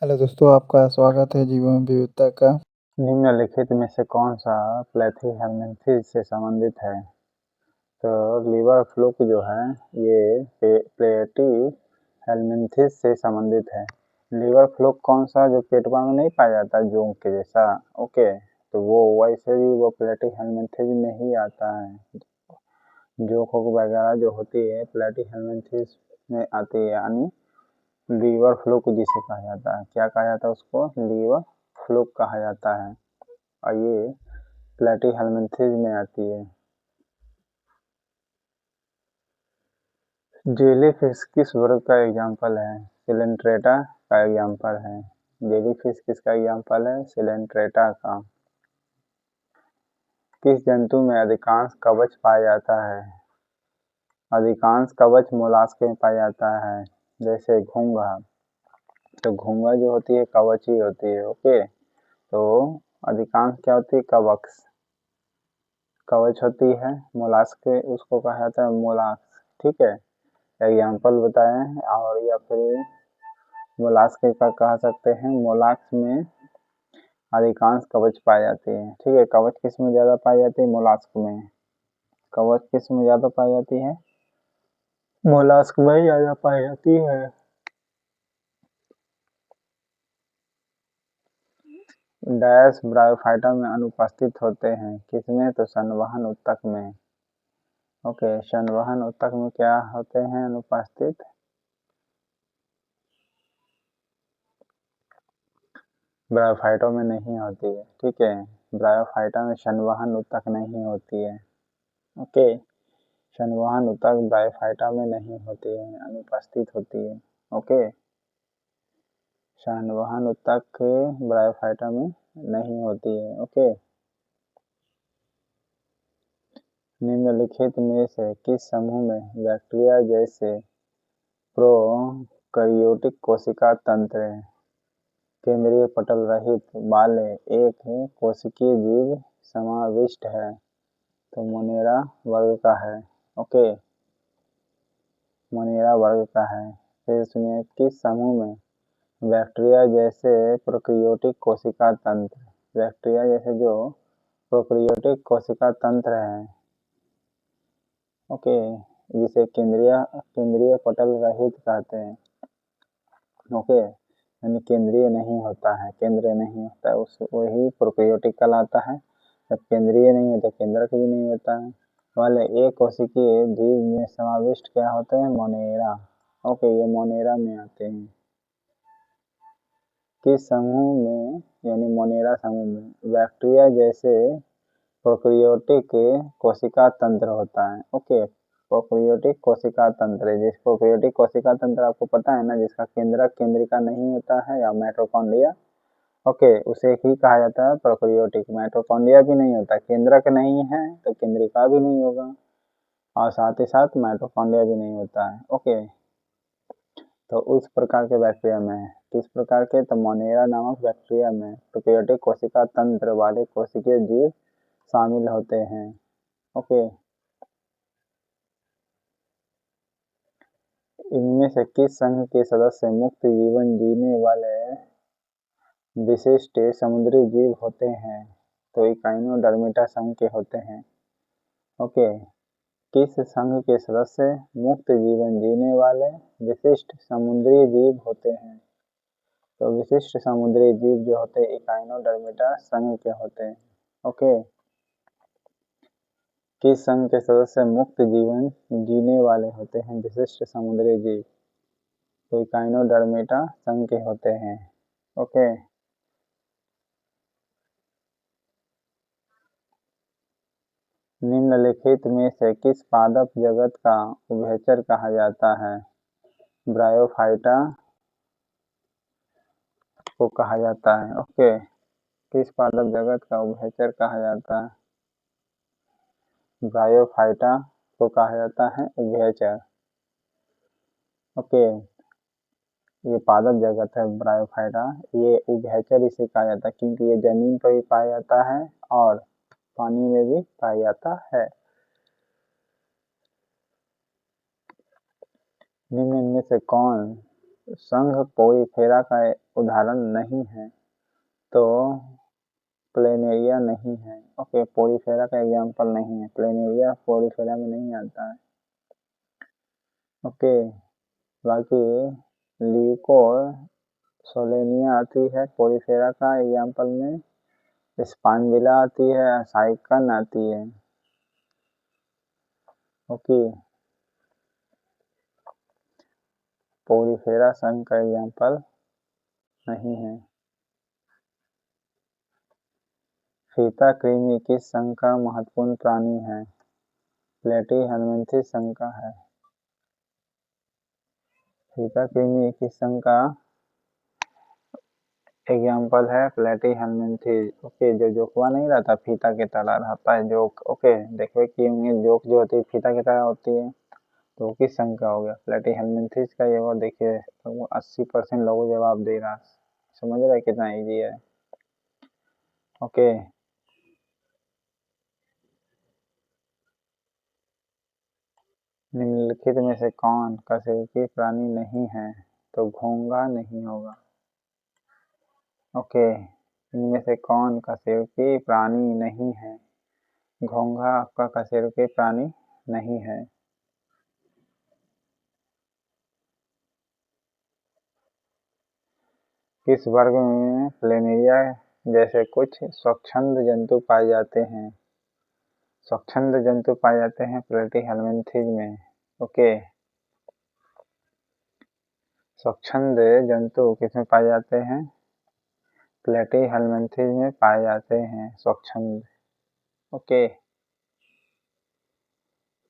Hello दोस्तों, आपका स्वागत है जीवन विविधता का। निम्नलिखित में से कौन सा प्लेथी-हेल्मिंथिस से संबंधित है? तो लिवर फ्लूक जो है ये प्लेटी-हेल्मिंथिस से संबंधित है। लिवर फ्लूक कौन सा जो पेटवा में नहीं पाया जाता जोंक के जैसा, ओके, तो वो वैसे भी वो प्लेटी-हेल्मिंथिस में ही आता है। जोंक वगैरह जो होती है प्लेटी-हेल्मिंथिस में आती है, यानी लीवर फ्लूक जिसे कहा जाता है। क्या कहा जाता है उसको? लीवर फ्लूक कहा जाता है, और ये प्लेटी-हेल्मिंथिस में आती है। जेलीफिश किस वर्ग का एग्जाम्पल है? सिलेंट्रेटा का एग्जाम्पल है। जेलीफिश किसका एग्जाम्पल है? सिलेंट्रेटा का। किस जंतु में अधिकांश कवच पाया जाता है? अधिकांश कवच मोलास्क में पाया जाता है, जैसे घोंघा। तो घोंघा जो होती है कवच ही होती है, ओके। तो अधिकांश क्या होती है? कवच कवच होती है। मोलास्क उसको कहा जाता है मोलास्क, ठीक है। एग्जाम्पल बताए हैं, और या फिर मोलास्क का कह सकते हैं। मोलास्क में अधिकांश कवच पाई जाती है, ठीक है। कवच किस में ज़्यादा पाई जाती है? मोलास्क में। कवच किस में ज़्यादा पाई जाती है? मोलास्क में ज़्यादा पाई जाती है। डैश ब्रायोफाइटा में अनुपस्थित होते हैं, किसमें? तो संवहन ऊतक में, ओके। संवहन ऊतक में क्या होते हैं अनुपस्थित? ब्रायोफाइटा में नहीं होती है, ठीक है। ब्रायोफाइटा में संवहन ऊतक नहीं होती है, ओके। संवहन ऊतक ब्रायोफाइटा में नहीं होती है, अनुपस्थित होती है, ओके। संवहन ऊतक ब्रायोफाइटा में नहीं होती है, ओके। निम्नलिखित में से किस समूह में बैक्टीरिया जैसे प्रोकैरियोटिक कोशिका तंत्र केंद्रीय पटल रहित वाले एक कोशिकीय जीव समाविष्ट है? तो मोनेरा वर्ग का है, ओके। मोनेरा वर्ग का है। फिर सुनिए, किस समूह में बैक्टीरिया जैसे प्रोकैरियोटिक कोशिका तंत्र, बैक्टीरिया जैसे जो प्रोकैरियोटिक कोशिका तंत्र है, ओके, जिसे केंद्रीय पटल रहित कहते हैं, ओके। यानी केंद्रीय नहीं होता है, केंद्र नहीं होता है, उस वही प्रोकैरियोटिक कहलाता है। जब केंद्रीय नहीं है तो केंद्रक भी नहीं होता है। वाले एक कोशिकीय जीव में समाविष्ट क्या होते हैं? Monera, okay. ये मोनेरा में आते हैं। किस समूह में, यानी मोनेरा समूह में बैक्टीरिया जैसे प्रोकैरियोटिक कोशिका तंत्र होता है, ओके। प्रोकैरियोटिक कोशिका तंत्र, जिस प्रोकैरियोटिक कोशिका तंत्र आपको पता है ना, जिसका केंद्रक केंद्रिका नहीं होता है, या माइटोकॉन्ड्रिया, ओके, उसे ही कहा जाता है प्रोकैरियोटिक। माइटोकॉन्ड्रिया भी नहीं होता, केंद्रक नहीं है तो केंद्रिका भी नहीं होगा, और साथ ही साथ माइटोकॉन्ड्रिया भी नहीं होता है, ओके। तो उस प्रकार के बैक्टीरिया में है। किस प्रकार के? तो मोनेरा नामक बैक्टीरिया में प्रोकैरियोटिक कोशिका तंत्र वाले कोशिकीय जीव शामिल होते हैं, ओके। इनमें से किस संघ के सदस्य मुक्त जीवन जीने वाले विशिष्ट समुद्री जीव होते हैं? तो इकाइनोडर्मिटा संघ के होते हैं, ओके। किस संघ के सदस्य मुक्त जीवन जीने वाले विशिष्ट समुद्री जीव होते हैं? तो विशिष्ट समुद्री जीव जो होते हैं इकाइनोडर्मिटा संघ के होते हैं, ओके। किस संघ के सदस्य मुक्त जीवन जीने वाले होते हैं विशिष्ट समुद्री जीव? तो इकाइनोडर्मिटा संघ के होते हैं, ओके। निम्नलिखित में से किस पादप जगत का उभयचर कहा जाता है? ब्रायोफाइटा को कहा जाता है, ओके। किस पादप जगत का उभयचर कहा जाता है? ब्रायोफाइटा को कहा जाता है उभयचर, ओके। ये पादप जगत है ब्रायोफाइटा, ये उभयचर इसे कहा जाता है क्योंकि ये जमीन पर भी पाया जाता है और पानी में भी पाया जाता है। निम्न में से कौन संघ पोरीफेरा का उदाहरण नहीं है तो प्लेनेरिया नहीं है। ओके, पोरीफेरा का एग्जाम्पल नहीं है, प्लेनेरिया पोरीफेरा में नहीं आता है। ओके, बाकी ल्यूकोसोलेनिया आती है पोरीफेरा का एग्जाम्पल में, स्पांजिला आती है, साइकन आती है। ओके, पोरीफेरा संघ का एग्जाम्पल नहीं है। फीता कृमि किस संघ का महत्वपूर्ण प्राणी है? प्लेटीहेल्मिन्थेस संघ का है। फीता कृमि किस संघ का एग्जाम्पल है? प्लेटीहेल्मिन्थेस। ओके, जो जोकवा नहीं रहता फीता की तरह रहता है जोक। ओके, देखो कि जोक जो होती है फीता की तरह होती है, तो किस संघ का हो गया? प्लेटीहेल्मिन्थेस का। ये और देखिए, तो 80% लोगों जवाब दे रहा। समझ रहे कितना इजी है? ओके, निम्नलिखित में से कौन कशेरुकी प्राणी नहीं है? तो घोंघा नहीं होगा। ओके, इनमें से कौन कशेरुकी प्राणी नहीं है? घोंघा आपका कशेरुकी प्राणी नहीं है। किस वर्ग में प्लेनेरिया जैसे कुछ स्वच्छंद जंतु पाए जाते हैं? स्वच्छंद जंतु पाए जाते हैं प्लेटीहेल्मिन्थेस में। ओके, स्वच्छंद जंतु किसमें पाए जाते हैं? प्लेटीहेल्मिन्थेस में पाए जाते हैं स्वच्छंद। ओके,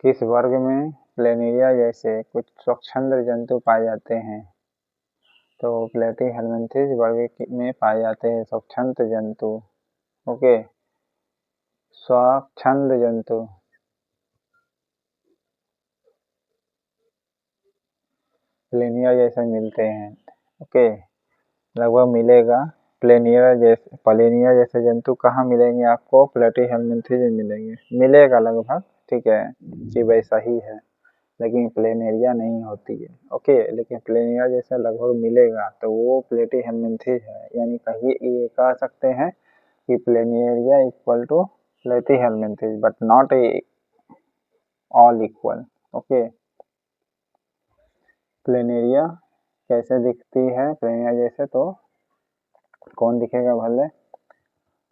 किस वर्ग में प्लेनेरिया जैसे कुछ स्वच्छंद जंतु पाए जाते हैं? तो प्लेटीहेल्मिन्थेस वर्ग में पाए जाते हैं स्वच्छंद जंतु। ओके, स्वच्छंद जंतु प्लेनिया जैसे मिलते हैं। ओके, लगभग मिलेगा। प्लेनिया जैसे जंतु कहाँ मिलेंगे आपको? प्लेटीहेल्मिन्थेस में मिलेगा लगभग। ठीक है, कि वैसा ही है, लेकिन प्लेनेरिया नहीं होती है। ओके, लेकिन प्लेनिया जैसा लगभग मिलेगा, तो वो प्लेटीहेल्मिन्थेस है। यानी कहीं ये कह सकते हैं कि planaria equal to platyhelminthes, but not all equal. Okay, planaria कैसे दिखती है? प्लेनेरिया जैसे तो कौन दिखेगा भले?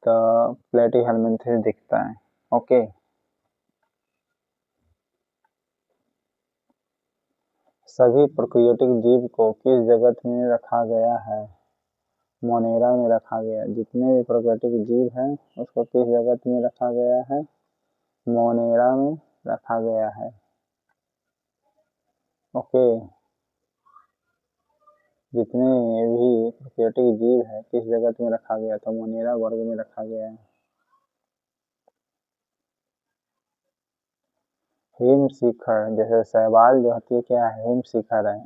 तो प्लेटीहेल्मिन्थेस दिखता है। ओके, सभी प्रोकैरियोटिक जीव को किस जगत में रखा गया है? मोनेरा में रखा गया। जितने भी प्रोकैरियोटिक जीव हैं उसको किस जगत में रखा गया है? मोनेरा में रखा गया है। ओके, जितने भी प्रोकैरियोटिक जीव है किस जगत में रखा गया? तो मोनेरा वर्ग में रखा गया है। हिम शिखर जैसे शैवाल जो होती है, क्या है? हिम शिखर है,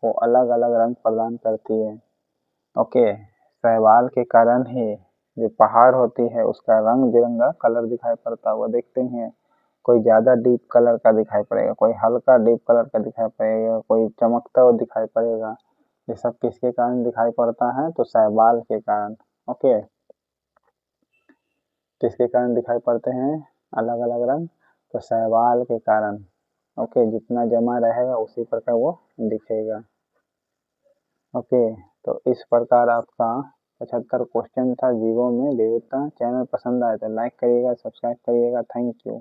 वो अलग अलग रंग प्रदान करती है। ओके, शैवाल के कारण ही जो पहाड़ होती है उसका रंग बिरंगा कलर दिखाई पड़ता हुआ देखते हैं। कोई ज़्यादा डीप कलर का दिखाई पड़ेगा, कोई हल्का डीप कलर का दिखाई पड़ेगा, कोई चमकता हुआ दिखाई पड़ेगा। ये सब किसके कारण दिखाई पड़ता है? तो शैवाल के कारण। ओके, किसके कारण दिखाई पड़ते हैं अलग अलग रंग? तो शैवाल के कारण। ओके, जितना जमा रहेगा उसी प्रकार वो दिखेगा। ओके, तो इस प्रकार आपका 75 क्वेश्चन था जीवों में विविधता। चैनल पसंद आए तो लाइक करिएगा, सब्सक्राइब करिएगा। Thank you.